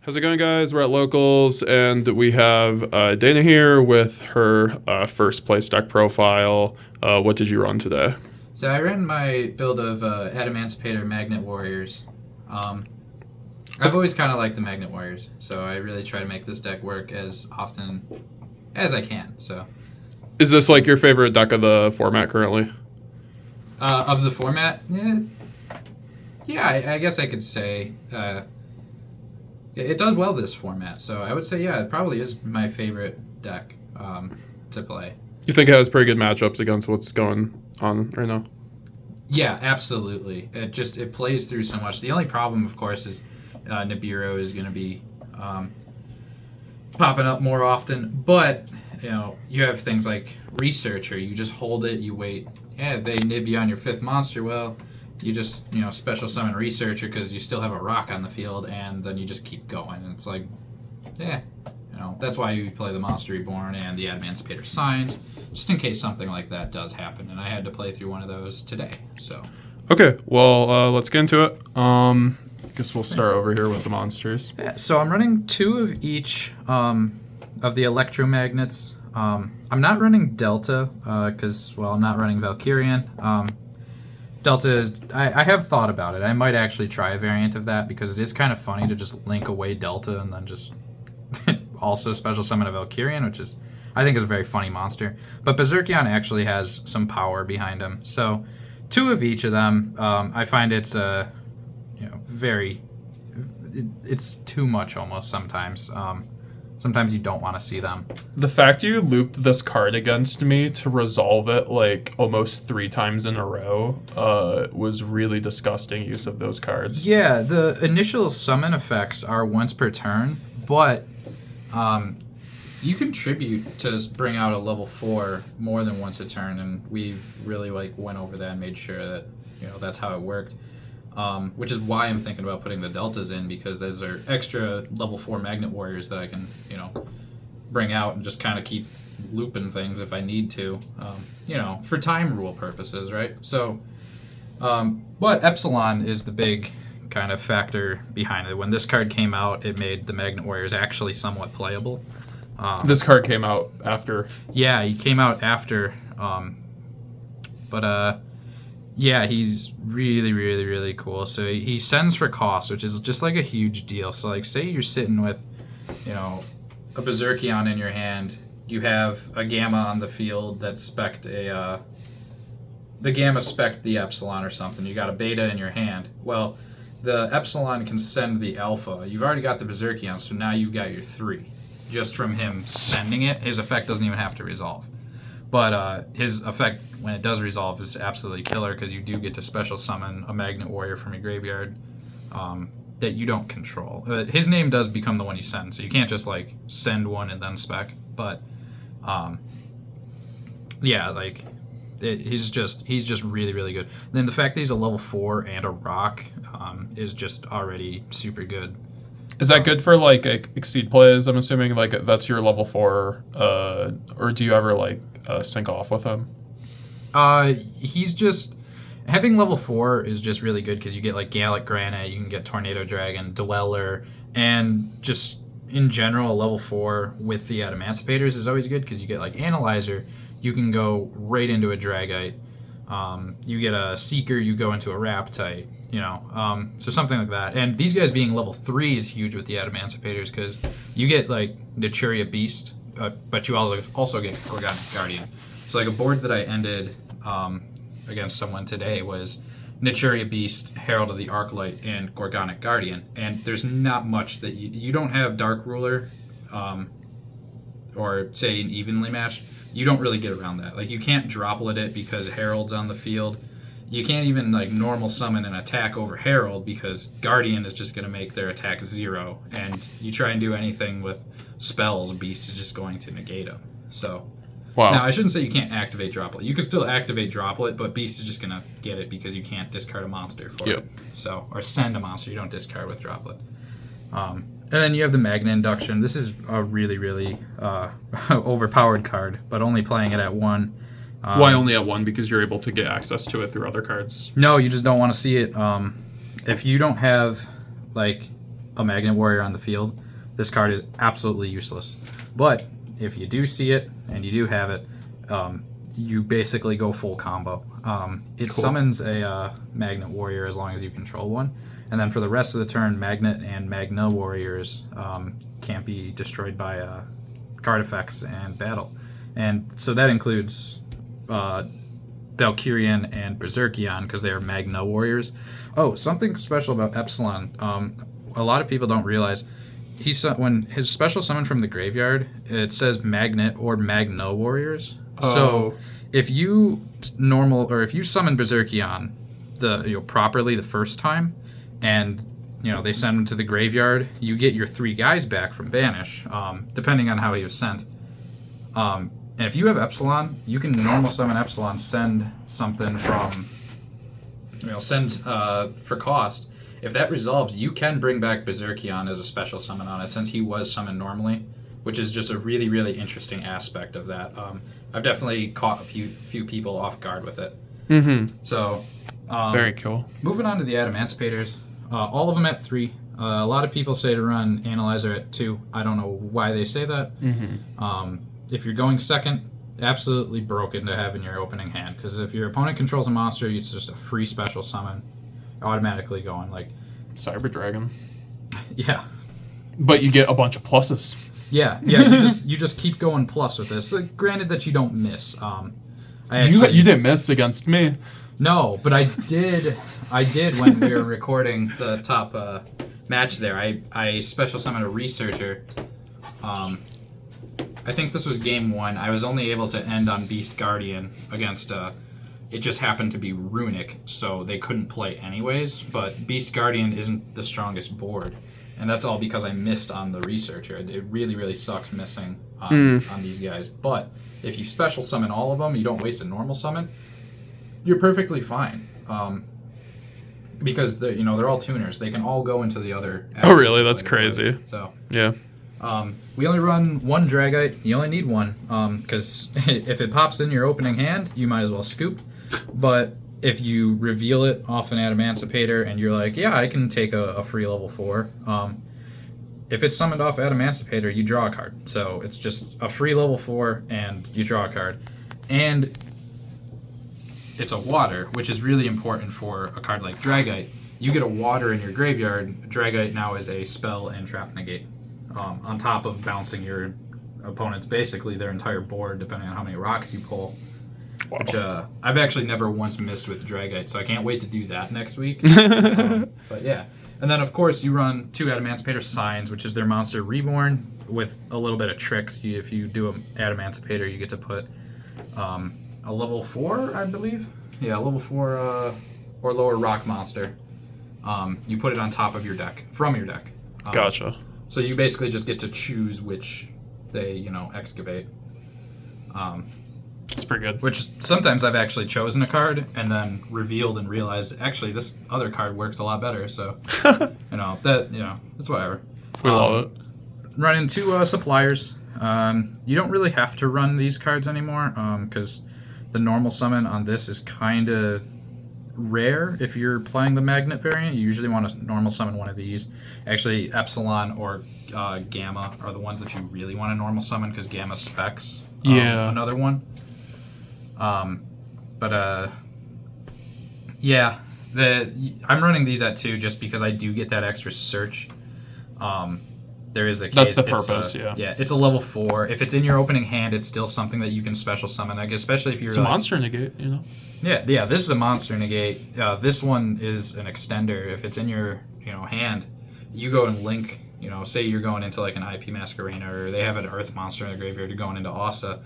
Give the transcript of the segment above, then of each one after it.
How's it going, guys? We're at Locals, and we have Dana here with her first place deck profile. What did you run today? So I ran my build of Adamancipator Magnet Warriors. I've always kind of liked the Magnet Warriors, so I really try to make this deck work as often as I can. So, Is this like your favorite deck of the format currently? of the format, I guess I could say it does well this format. So I would say, it probably is my favorite deck to play. You think it has pretty good matchups against what's going on right now? Yeah, absolutely. It plays through so much. The only problem, of course, is Nibiru is going to be popping up more often. But you have things like Researcher. You just hold it, you wait. Yeah, they nib you on your fifth monster. Well, you just special summon Researcher because you still have a rock on the field, and then you just keep going. And it's like, that's why you play the Monster Reborn and the Adamancipator Signs, just in case something like that does happen. And I had to play through one of those today. So. Okay, well, let's get into it. I guess we'll start over here with the monsters. Yeah, so I'm running two of each of the electromagnets. I'm not running Delta because, I'm not running Valkyrian. Delta is, I have thought about it. I might actually try a variant of that because it is kind of funny to just link away Delta and then just also special summon a Valkyrian, which is, I think, is a very funny monster. But Berserkion actually has some power behind him. So two of each of them, I find it's it's too much almost sometimes. Sometimes you don't want to see them. The fact you looped this card against me to resolve it like almost 3 times in a row was really disgusting use of those cards. Yeah, the initial summon effects are once per turn, but you contribute to bring out a level 4 more than once a turn, and we've really went over that and made sure that that's how it worked. Which is why I'm thinking about putting the deltas in, because those are extra level 4 magnet warriors that I can, bring out and just kind of keep looping things if I need to, for time rule purposes, right? So, but Epsilon is the big kind of factor behind it. When this card came out, it made the magnet warriors actually somewhat playable. This card came out after. Yeah, he came out after, yeah, he's really, really, really cool. So he sends for cost, which is just like a huge deal. So say you're sitting with, a Berserkion in your hand. You have a Gamma on the field that spec'd the Gamma spec'd the Epsilon or something. You got a Beta in your hand. Well, the Epsilon can send the Alpha. You've already got the Berserkion, so now you've got your 3. Just from him sending it, his effect doesn't even have to resolve. But his effect, when it does resolve, is absolutely killer because you do get to special summon a Magnet Warrior from your graveyard that you don't control. His name does become the one you send, so you can't just send one and then spec. But he's just really, really good. And then the fact that he's a level 4 and a rock is just already super good. Is that good for exceed plays? I'm assuming that's your level 4, or do you ever sync off with him? He's just having level 4 is just really good because you get Gallic Granite, you can get Tornado Dragon, Dweller, and just in general level 4 with the Adamancipators is always good because you get Analyzer, you can go right into a Dragite. You get a Seeker, you go into a Raptite. So something like that. And these guys being level 3 is huge with the Adamancipators because you get Naturia Beast, but you also get Gorgonic Guardian. So a board that I ended against someone today was Naturia Beast, Herald of the Arclight, and Gorgonic Guardian. And there's not much that you don't have Dark Ruler, or say an evenly matched. You don't really get around that. You can't droplet it because Herald's on the field. You can't even normal summon an attack over Herald because Guardian is just going to make their attack 0, and you try and do anything with spells, Beast is just going to negate them. So, wow. Now I shouldn't say you can't activate Droplet. You can still activate Droplet, but Beast is just going to get it because you can't discard a monster for it. So, or send a monster, you don't discard with Droplet. And then you have the Magna Induction. This is a really, really overpowered card, but only playing it at 1. Why only at 1? Because you're able to get access to it through other cards. No, you just don't want to see it. If you don't have a Magnet Warrior on the field, this card is absolutely useless. But if you do see it and you do have it, you basically go full combo. It summons a Magnet Warrior as long as you control one. And then for the rest of the turn, Magnet and Magna Warriors can't be destroyed by card effects and battle. And so that includes Valkyrian and Berserkion because they are Magna Warriors. Oh, something special about Epsilon. A lot of people don't realize when his special summon from the graveyard, it says Magnet or Magna Warriors. Oh. So if you summon Berserkion properly the first time, and they send him to the graveyard, you get your 3 guys back from Banish, depending on how he was sent. And if you have Epsilon, you can normal summon Epsilon, send something from, for cost. If that resolves, you can bring back Berserkion as a special summon on it, since he was summoned normally, which is just a really, really interesting aspect of that. I've definitely caught a few people off guard with it. Mm-hmm. So, very cool. Moving on to the Adamancipators, all of them at 3. A lot of people say to run Analyzer at 2. I don't know why they say that. Mm-hmm. If you're going second, absolutely broken to have in your opening hand, because if your opponent controls a monster, it's just a free special summon, automatically going like Cyber Dragon. Yeah. But you get a bunch of pluses. Yeah. You just keep going plus with this. Granted that you don't miss. You didn't miss against me. No, but I did. I did when we were recording the top match there. I special summoned a researcher. I think this was game 1. I was only able to end on Beast Guardian against. It just happened to be Runic, so they couldn't play anyways. But Beast Guardian isn't the strongest board, and that's all because I missed on the researcher. It really, really sucks missing on these guys. But if you special summon all of them, you don't waste a normal summon, you're perfectly fine. Because they're all tuners. They can all go into the other. Oh, really? That's crazy. Place. So yeah. We only run 1 Dragite. You only need 1, because if it pops in your opening hand, you might as well scoop. But if you reveal it off an Adamancipator and you're like, yeah, I can take a free level 4. If it's summoned off Adamancipator, you draw a card. So it's just a free level 4 and you draw a card. And it's a water, which is really important for a card like Dragite. You get a water in your graveyard. Dragite now is a spell and trap negate. On top of bouncing your opponent's basically their entire board, depending on how many rocks you pull. Wow. Which I've actually never once missed with Dragite, so I can't wait to do that next week. But yeah. And then, of course, you run 2 Adamancipator Signs, which is their monster reborn, with a little bit of tricks. If you do an Adamancipator, you get to put a level 4, I believe. Yeah, level 4 or lower rock monster. You put it on top of your deck, from your deck. Gotcha. So you basically just get to choose which they, excavate. It's pretty good. Which sometimes I've actually chosen a card and then revealed and realized, actually, this other card works a lot better. So, it's whatever. We love it. Running 2 suppliers. You don't really have to run these cards anymore because the normal summon on this is kind of rare. If you're playing the Magnet variant, you usually want to normal summon one of these. Actually, Epsilon or Gamma are the ones that you really want to normal summon because Gamma specs another one. I'm running these at 2 just because I do get that extra search. There is the case. That's the purpose, yeah. Yeah, it's a level 4. If it's in your opening hand, it's still something that you can special summon. Like, especially if you're it's a monster negate, Yeah, this is a monster negate. This one is an extender. If it's in your, hand, you go and link, say you're going into like an IP Masquerena or they have an earth monster in the graveyard, you're going into Asa.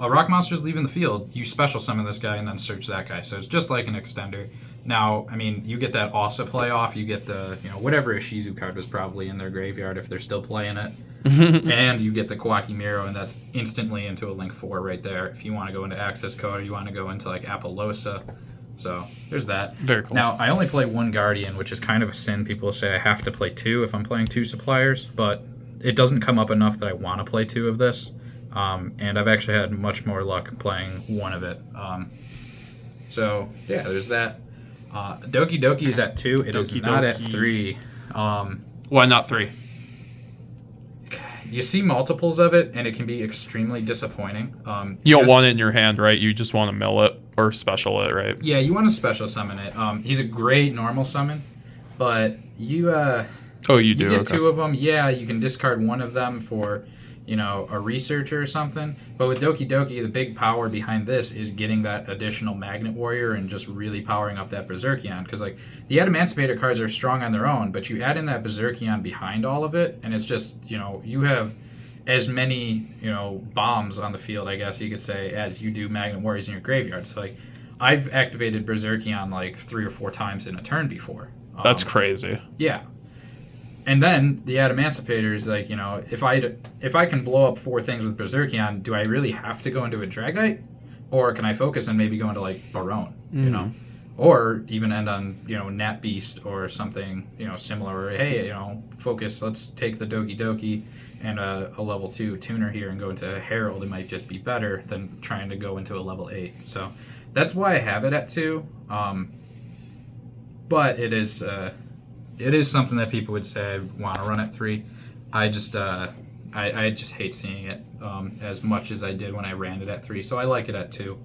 A rock monster's leaving the field, you special summon this guy and then search that guy. So it's just like an extender. Now, you get that Asa play off, you get the, whatever Ishizu card was probably in their graveyard if they're still playing it. And you get the Kawaki Miro, and that's instantly into a Link 4 right there. If you want to go into Access Code or you want to go into like Appaloosa. So there's that. Very cool. Now, I only play 1 Guardian, which is kind of a sin. People say I have to play 2 if I'm playing 2 suppliers, but it doesn't come up enough that I want to play 2 of this. And I've actually had much more luck playing 1 of it. So, yeah, there's that. Doki Doki is at 2. It is not at 3. Why not 3? You see multiples of it, and it can be extremely disappointing. You don't want it in your hand, right? You just want to mill it or special it, right? Yeah, you want to special summon it. He's a great normal summon, but you you do. You get okay. 2 of them. Yeah, you can discard 1 of them for, a researcher or something. But with Doki Doki, the big power behind this is getting that additional Magnet Warrior and just really powering up that Berserkion. Because, the Adamancipator cards are strong on their own, but you add in that Berserkion behind all of it, and it's just, you have as many, bombs on the field, I guess you could say, as you do Magnet Warriors in your graveyard. So, I've activated Berserkion, 3 or 4 times in a turn before. That's crazy. Yeah. And then the Adamancipators, if I can blow up 4 things with Berserkion, do I really have to go into a Dragite? Or can I focus and maybe go into, Baron, Or even end on, Nat Beast or something, similar. Or, hey, focus, let's take the Doki Doki and a level 2 tuner here and go into Herald. It might just be better than trying to go into a level 8. So that's why I have it at 2. But it is something that people would say I want to run at 3. I just I just hate seeing it as much as I did when I ran it at 3. So I like it at 2.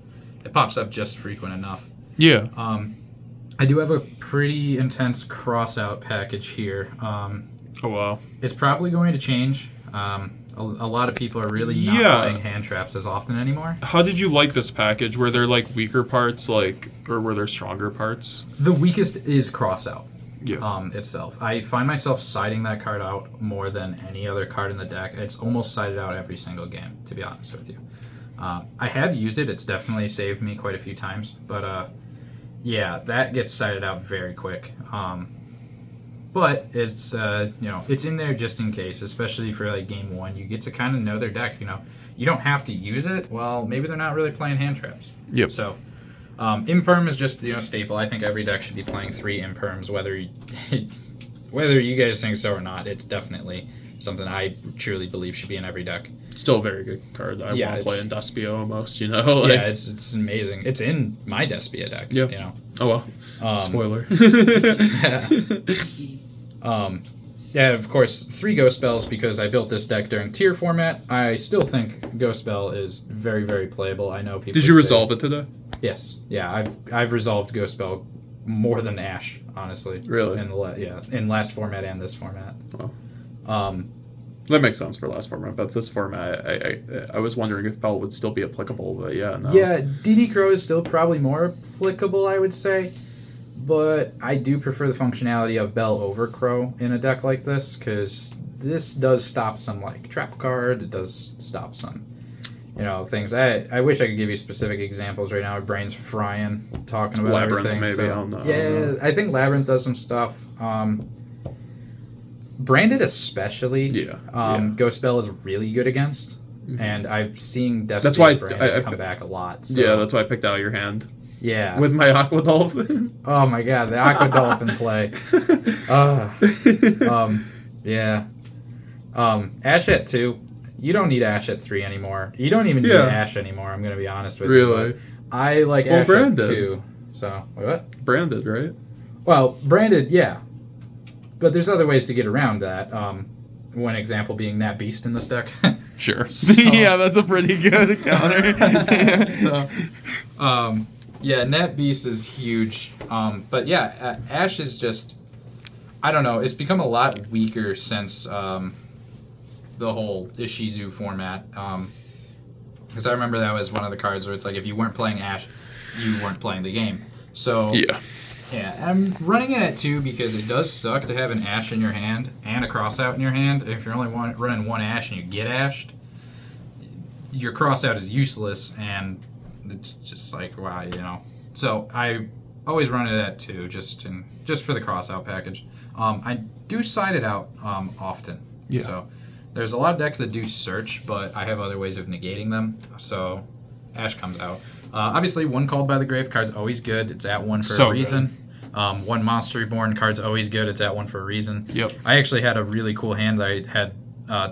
It pops up just frequent enough. Yeah. I do have a pretty intense cross-out package here. Oh, wow. It's probably going to change. A lot of people are really not playing hand traps as often anymore. How did you like this package? Were there weaker parts, or were there stronger parts? The weakest is cross-out. Yeah. Itself. I find myself siding that card out more than any other card in the deck. It's almost sided out every single game, to be honest with you. I have used it. It's definitely saved me quite a few times. But, that gets sided out very quick. But it's, it's in there just in case, especially for, game 1. You get to kind of know their deck, You don't have to use it. Well, maybe they're not really playing hand traps. Yep. So... Imperm is just staple. I think every deck should be playing 3 Imperms, whether you guys think so or not. It's definitely something I truly believe should be in every deck. Still a very good card. I want to play in Despia almost. Yeah, it's amazing. It's in my Despia deck. Yeah. Oh well. Spoiler. Yeah, of course, 3 Ghost Spells because I built this deck during tier format. I still think Ghost Spell is very, very playable. I know people. Did you resolve it today? Yes. Yeah, I've resolved Ghost Spell more than Ash, honestly. Really? In last format and this format. Wow. That makes sense for last format, but this format, I was wondering if Bell would still be applicable, but no. Yeah, DD Crow is still probably more applicable, I would say. But I do prefer the functionality of Bell over Crow in a deck like this, because this does stop some, trap card. It does stop some, things. I wish I could give you specific examples right now. My brain's frying talking about Labyrinth, everything. maybe. So, I don't know. I think Labyrinth does some stuff. Branded especially. Ghost Spell is really good against. Mm-hmm. And I've seen Destiny's Branded come back a lot. So. Yeah, that's why I picked out your hand. Yeah. With my Aqua Dolphin. Oh my god, the Aqua Dolphin play. Ash at 2. You don't need Ash at 3 anymore. You don't even need Ash anymore, I'm going to be honest with you. Really? I like Ash at 2. So, what? Branded, right? Well, branded, yeah. But there's other ways to get around that. One example being Nat Beast in this deck. Sure. Yeah, that's a pretty good counter. Nat Beast is huge. But Ash is just, I don't know, it's become a lot weaker since the whole Ishizu format. Because I remember that was one of the cards where it's if you weren't playing Ash, you weren't playing the game. So I'm running it at 2 because it does suck to have an Ash in your hand and a Crossout in your hand. If you're only running 1 Ash and you get Ashed, your Crossout is useless, and it's just wow, So I always run it at 2 just for the Crossout package. I do side it out often. Yeah. So there's a lot of decks that do search, but I have other ways of negating them. So Ash comes out. Obviously, 1 Called by the Grave card's always good. It's at 1 for a reason. 1 Monster Reborn card's always good. It's at 1 for a reason. Yep. I actually had a really cool hand that I had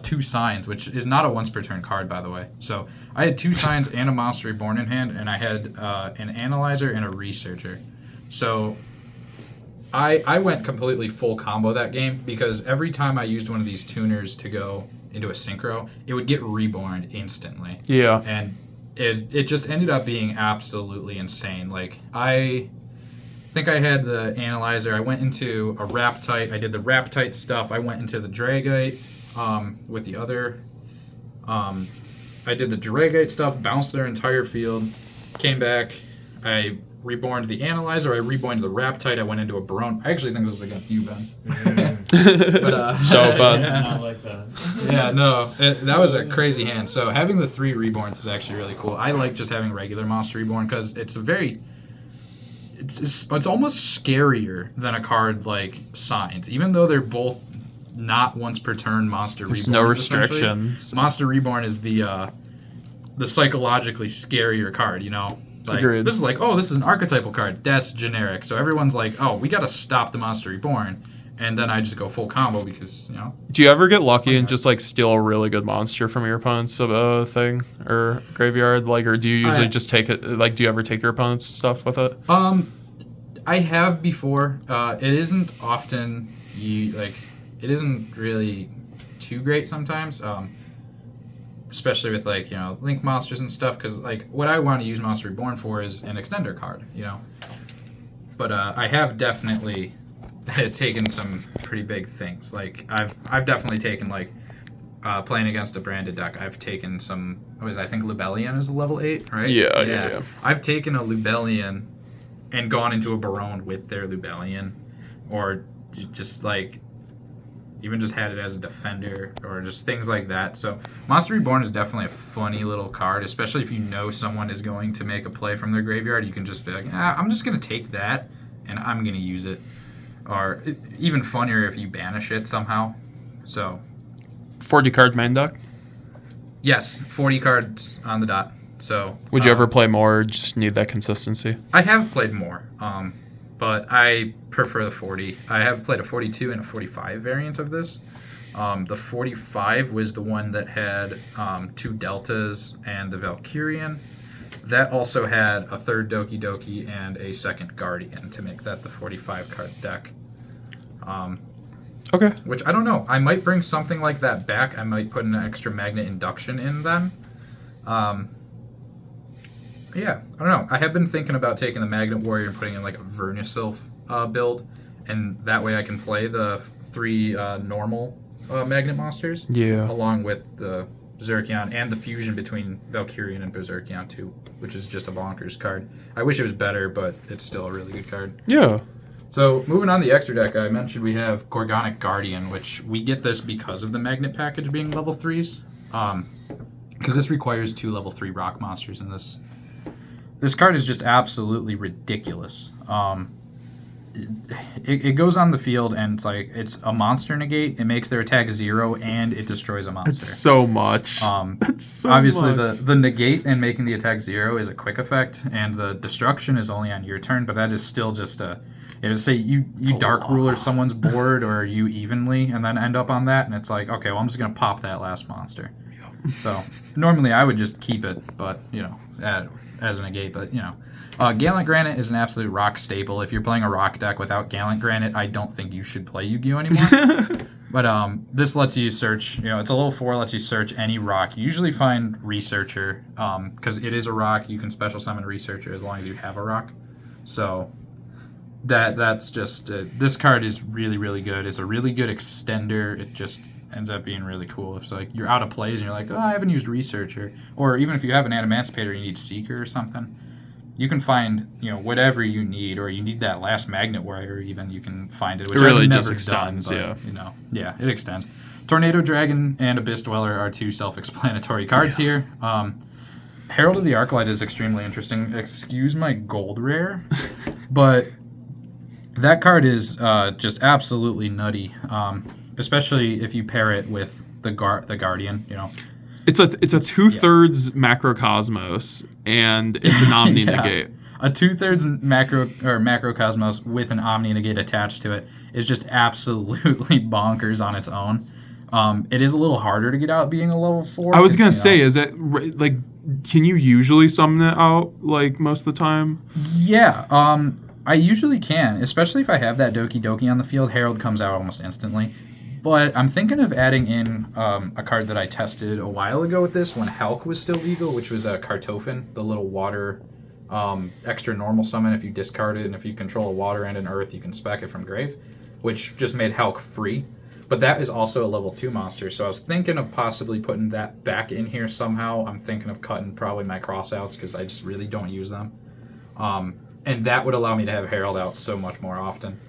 2 Signs, which is not a once per turn card, by the way. So I had 2 Signs and a Monster Reborn in hand, and I had an Analyzer and a Researcher. So I went completely full combo that game because every time I used one of these tuners to go into a synchro, it would get reborn instantly. Yeah. And it just ended up being absolutely insane. Like, I think I had the analyzer. I went into a Raptite. I did the Raptite stuff. I went into the Dragite with the other. I did the Dragite stuff, bounced their entire field, came back. I reborned the analyzer. I reborned the Raptite. I went into a Barone. I actually think this was against you, Ben. But So, Ben. Not like that. Yeah, no, that was a crazy hand. So having the 3 reborns is actually really cool. I like just having regular monster reborn because it's it's almost scarier than a card like Signs, even though they're both not once per turn monster reborns. There's no restrictions. Monster reborn is the psychologically scarier card, you know. Like, Agreed. this is like, oh, this is an archetypal card. That's generic. So everyone's like, oh, we got to stop the monster reborn. And then I just go full combo because, you know. Do you ever get lucky and just like steal a really good monster from your opponent's thing or graveyard? Like, or do you usually just take it? Like, do you ever take your opponent's stuff with it? I have before. It isn't often. It isn't really too great sometimes. Especially with, like, you know, link monsters and stuff, because, like, what I want to use Monster Reborn for is an extender card, you know. But I have definitely taken some pretty big things. Like, I've definitely taken, like, playing against a branded deck, I've taken some, I think Lubellian is a level 8, right? Yeah. I've taken a Lubellian and gone into a Barone with their Lubellian, or just, like, even just had it as a defender, or just things like that. So Monster Reborn is definitely a funny little card, especially if you know someone is going to make a play from their graveyard. You can just be like, I'm just going to take that, and I'm going to use it. Or even funnier if you banish it somehow. So 40 card main deck? Yes, 40 cards on the dot. So would you ever play more or just need that consistency? I have played more, but I prefer the 40. I have played a 42 and a 45 variant of this. The 45 was the one that had 2 Deltas and the Valkyrian. That also had a 3rd Doki Doki and a 2nd Guardian to make that the 45 card deck. Okay. Which, I don't know. I might bring something like that back. I might put an extra Magnet Induction in then. Yeah, I don't know. I have been thinking about taking the Magnet Warrior and putting in like a Vernisylph build, and that way I can play the 3 normal Magnet monsters. Yeah. Along with the Berserkion and the fusion between Valkyrian and Berserkion too, which is just a bonkers card. I wish it was better, but it's still a really good card. Yeah. So moving on the extra deck, I mentioned we have Gorgonic Guardian, which we get this because of the Magnet package being level 3s. Because this requires 2 level 3 rock monsters, and this card is just absolutely ridiculous. It goes on the field, and it's a monster negate. It makes their attack 0, and it destroys a monster. It's so much. It's so obviously much. the negate and making the attack 0 is a quick effect, and the destruction is only on your turn. But that is still just say you dark ruler someone's board, or you evenly, and then end up on that, and it's like, okay, well, I'm just gonna pop that last monster. So normally I would just keep it, but you know, as a negate. But you know, Gallant Granite is an absolute rock staple. If you're playing a rock deck without Gallant Granite, I don't think you should play Yu-Gi-Oh anymore. But this lets you search. You know, it's a level 4, lets you search any rock. You usually find Researcher, because it is a rock. You can special summon Researcher as long as you have a rock. So that's just this card is really, really good. It's a really good extender. It just ends up being really cool. If it's like you're out of plays and you're like, oh, I haven't used Researcher, or even if you have an Adamancipator, you need Seeker or something. You can find, you know, whatever you need, or you need that last Magnet Warrior, even you can find it. Which it really I've just never extends, done, but, yeah. You know, yeah, it extends. Tornado Dragon and Abyss Dweller are 2 self-explanatory cards here. Herald of the Arclight is extremely interesting. Excuse my gold rare, but that card is just absolutely nutty. Especially if you pair it with the Guardian, you know. It's a 2/3 Macrocosmos, and it's an Omni negate. A 2/3 Macrocosmos with an Omni negate attached to it is just absolutely bonkers on its own. It is a little harder to get out being a level 4. I was gonna say, is it like, can you usually summon it out like most of the time? Yeah. I usually can, especially if I have that Doki Doki on the field. Herald comes out almost instantly. But I'm thinking of adding in a card that I tested a while ago with this when Hulk was still legal, which was a Kartoffin, the little water extra normal summon. If you discard it and if you control a water and an earth, you can spec it from grave, which just made Hulk free. But that is also a level 2 monster, so I was thinking of possibly putting that back in here somehow. I'm thinking of cutting probably my crossouts because I just really don't use them. And that would allow me to have Herald out so much more often.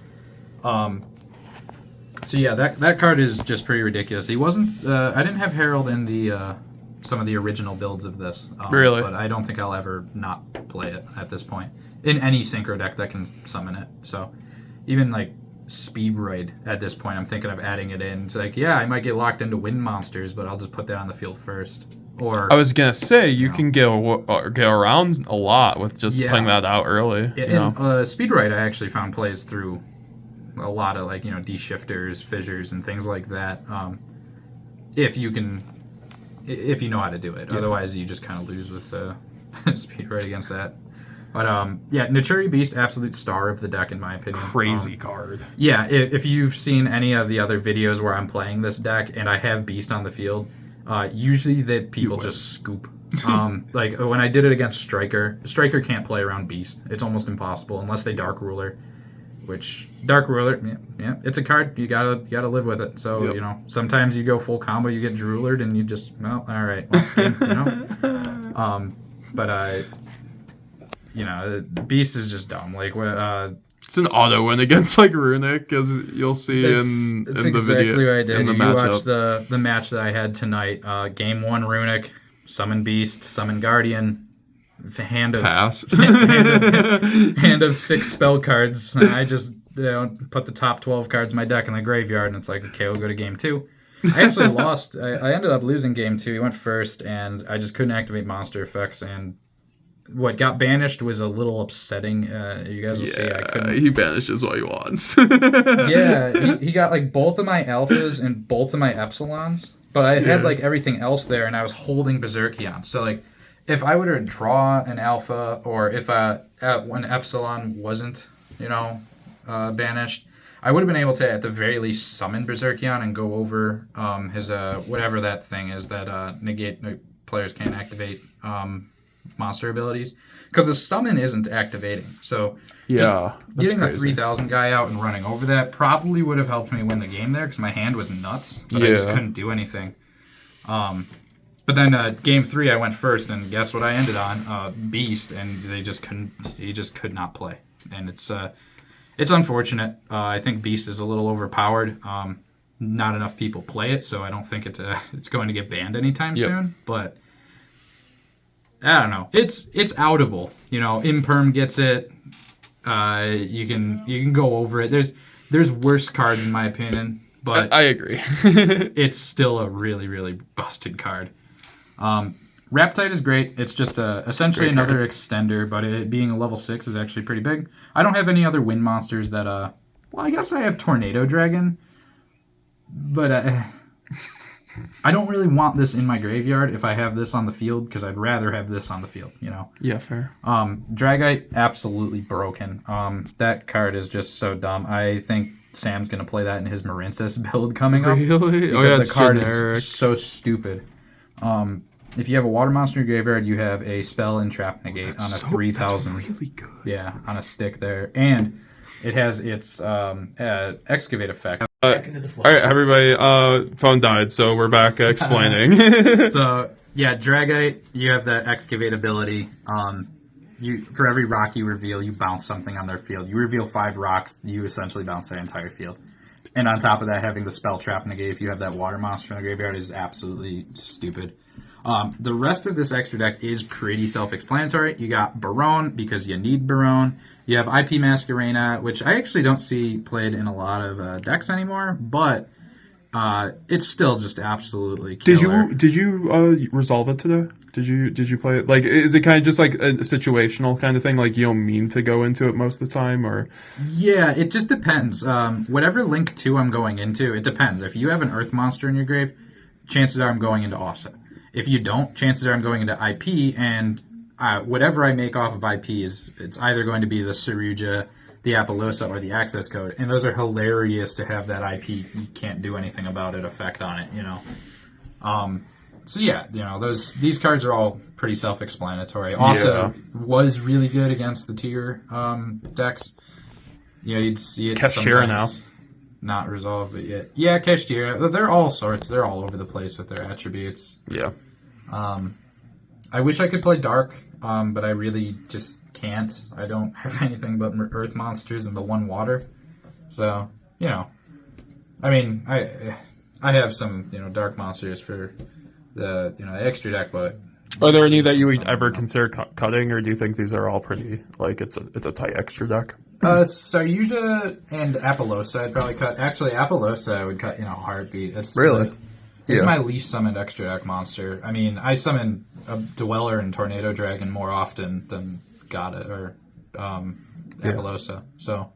So yeah, that card is just pretty ridiculous. He wasn't. I didn't have Herald in the some of the original builds of this. Really? But I don't think I'll ever not play it at this point in any synchro deck that can summon it. So even like Speedroid at this point, I'm thinking of adding it in. It's like, yeah, I might get locked into wind monsters, but I'll just put that on the field first. Or I was gonna say you can get around a lot with just playing that out early. Yeah, and Speedroid I actually found plays through a lot of like de-shifters, fissures, and things like that. If you know how to do it. Otherwise, you just kind of lose with Speedroid against that. But yeah, Naturi Beast, absolute star of the deck in my opinion. Crazy card. Yeah, if you've seen any of the other videos where I'm playing this deck and I have Beast on the field, usually that people just scoop. Like when I did it against Striker can't play around Beast. It's almost impossible unless they Dark Ruler. Which Dark Ruler, yeah, it's a card. You gotta live with it. So sometimes you go full combo, you get Drulered, and you just all right. Well, but Beast is just dumb. Like it's an auto win against like Runic, as you'll see in the exactly video. What I did. In the you matchup. Watched the match that I had tonight. Game 1 Runic, summon Beast, summon Guardian. Hand of 6 spell cards. And I just put the top 12 cards in my deck in the graveyard, and it's like, okay, we'll go to game 2. I actually lost. I ended up losing game 2. He went first, and I just couldn't activate monster effects. And what got banished was a little upsetting. You guys will see. I couldn't. He banishes what he wants. Yeah, he got like both of my alphas and both of my epsilons, but I had like everything else there, and I was holding Berserkion. So like, if I were to draw an alpha, or if when epsilon wasn't, banished, I would have been able to at the very least summon Berserkion and go over his whatever that thing is that negate players can't activate monster abilities, because the summon isn't activating. So getting a 3000 guy out and running over that probably would have helped me win the game there, because my hand was nuts, but I just couldn't do anything. But then game 3 I went first, and guess what I ended on? Beast, and he just could not play. And it's unfortunate. I think Beast is a little overpowered. Not enough people play it, so I don't think it's going to get banned anytime soon. But I don't know. It's outable. Imperm gets it. You can go over it. There's worse cards in my opinion, but I agree. It's still a really, really busted card. Raptide is great. It's just essentially another extender, but it being a level 6 is actually pretty big. I don't have any other wind monsters that well, I guess I have Tornado Dragon, but I don't really want this in my graveyard if I have this on the field, because I'd rather have this on the field, Yeah, fair. Dragite, absolutely broken. That card is just so dumb. I think Sam's going to play that in his Marincis build coming up. Really? Oh yeah, the card generic. is so stupid. If you have a water monster in your graveyard, you have a spell and trap negate on a 3000. That's really good. Yeah, on a stick there. And it has its excavate effect. All right, everybody, phone died, so we're back explaining. So, yeah, Dragite, you have that excavate ability. For every rock you reveal, you bounce something on their field. You reveal 5 rocks, you essentially bounce their entire field. And on top of that, having the spell trap negate if you have that water monster in the graveyard is absolutely stupid. The rest of this extra deck is pretty self-explanatory. You got Barone, because you need Barone. You have IP Masquerena, which I actually don't see played in a lot of decks anymore, but it's still just absolutely killer. Did you resolve it today? Did you play it? Like, is it kind of just like a situational kind of thing? Like, you don't mean to go into it most of the time, or? Yeah, it just depends. Whatever Link 2 I'm going into, it depends. If you have an Earth monster in your grave, chances are I'm going into Ossa. If you don't, chances are I'm going into IP, and whatever I make off of IP it's either going to be the Saruja, the Appaloosa or the access code, and those are hilarious to have that IP you can't do anything about it effect on it, So yeah, these cards are all pretty self-explanatory. Also, was really good against the tier decks. Yeah, you'd see it Kashtira now. Not resolved, but yet. Yeah, Kashtira. They're all sorts. They're all over the place with their attributes. Yeah. I wish I could play Dark, but I really just can't. I don't have anything but Earth monsters and the one water. So, I mean, I have some, Dark monsters for the extra deck, but are there any that you would ever consider cutting, or do you think these are all pretty it's a tight extra deck? Saryuja and Appaloosa I'd probably cut. Actually, Appaloosa I would cut Heartbeat. It's really it's my least summoned extra deck monster. I mean, I summon a Dweller and Tornado Dragon more often than Gata or Appaloosa. So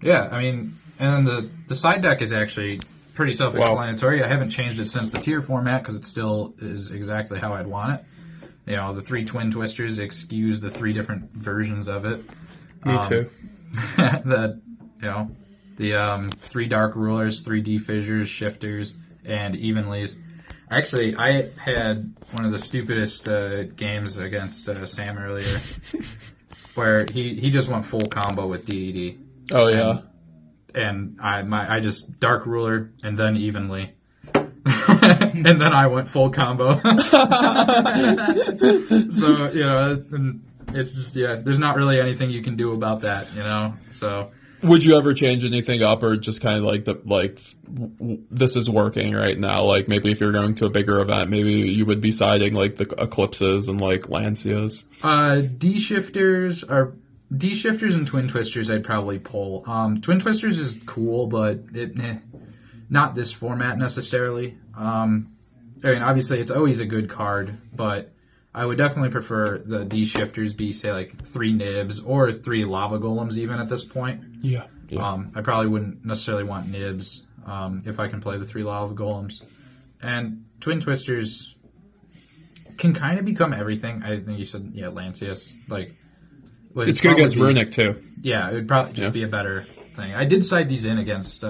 yeah, I mean, and then the side deck is actually pretty self-explanatory. Wow. I haven't changed it since the tier format because it still is exactly how I'd want it. The 3 Twin Twisters excuse the 3 different versions of it. Me too. The 3 Dark Rulers, 3 D-Fissures, Shifters, and Evenlies. Actually, I had one of the stupidest games against Sam earlier where he just went full combo with DED. Oh, yeah. And I just Dark Ruler and then Evenly. And then I went full combo. So, it's just, there's not really anything you can do about that, So would you ever change anything up, or just kind of this is working right now? Like maybe if you're going to a bigger event, maybe you would be siding like the Eclipses and like Lancias. D-Shifters and Twin Twisters I'd probably pull. Twin Twisters is cool, but not this format necessarily. I mean, obviously it's always a good card, but I would definitely prefer the D-Shifters be, say, like 3 Nibs or 3 Lava Golems even at this point. Yeah. I probably wouldn't necessarily want Nibs if I can play the 3 Lava Golems. And Twin Twisters can kind of become everything. I think you said, Lancius. It's good against Runic, too. Yeah, it would probably just be a better thing. I did side these in against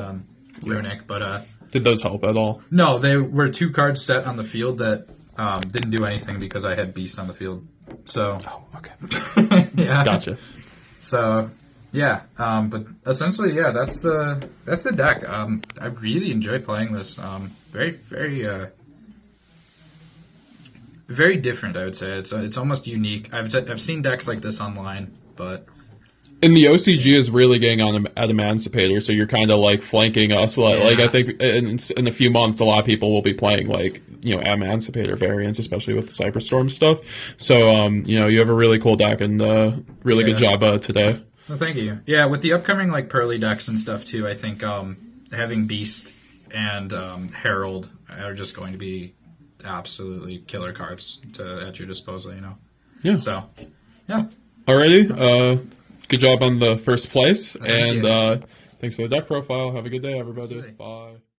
Runic, but... did those help at all? No, they were 2 cards set on the field that didn't do anything because I had Beast on the field. So... Oh, okay. Yeah. Gotcha. So, yeah. But essentially, that's the deck. I really enjoy playing this. Very, very... very different, I would say. It's almost unique. I've seen decks like this online, but... And the OCG is really getting on Adamancipator, so you're kind of flanking us. I think in a few months, a lot of people will be playing Adamancipator variants, especially with the Cyberstorm stuff. So you have a really cool deck, and really good job today. Well, thank you. Yeah, with the upcoming Pearly decks and stuff too, I think having Beast and Herald are just going to be absolutely killer cards at your disposal. Yeah. So, yeah. Alrighty. Good job on the first place, Thanks for the deck profile. Have a good day, everybody. Absolutely. Bye.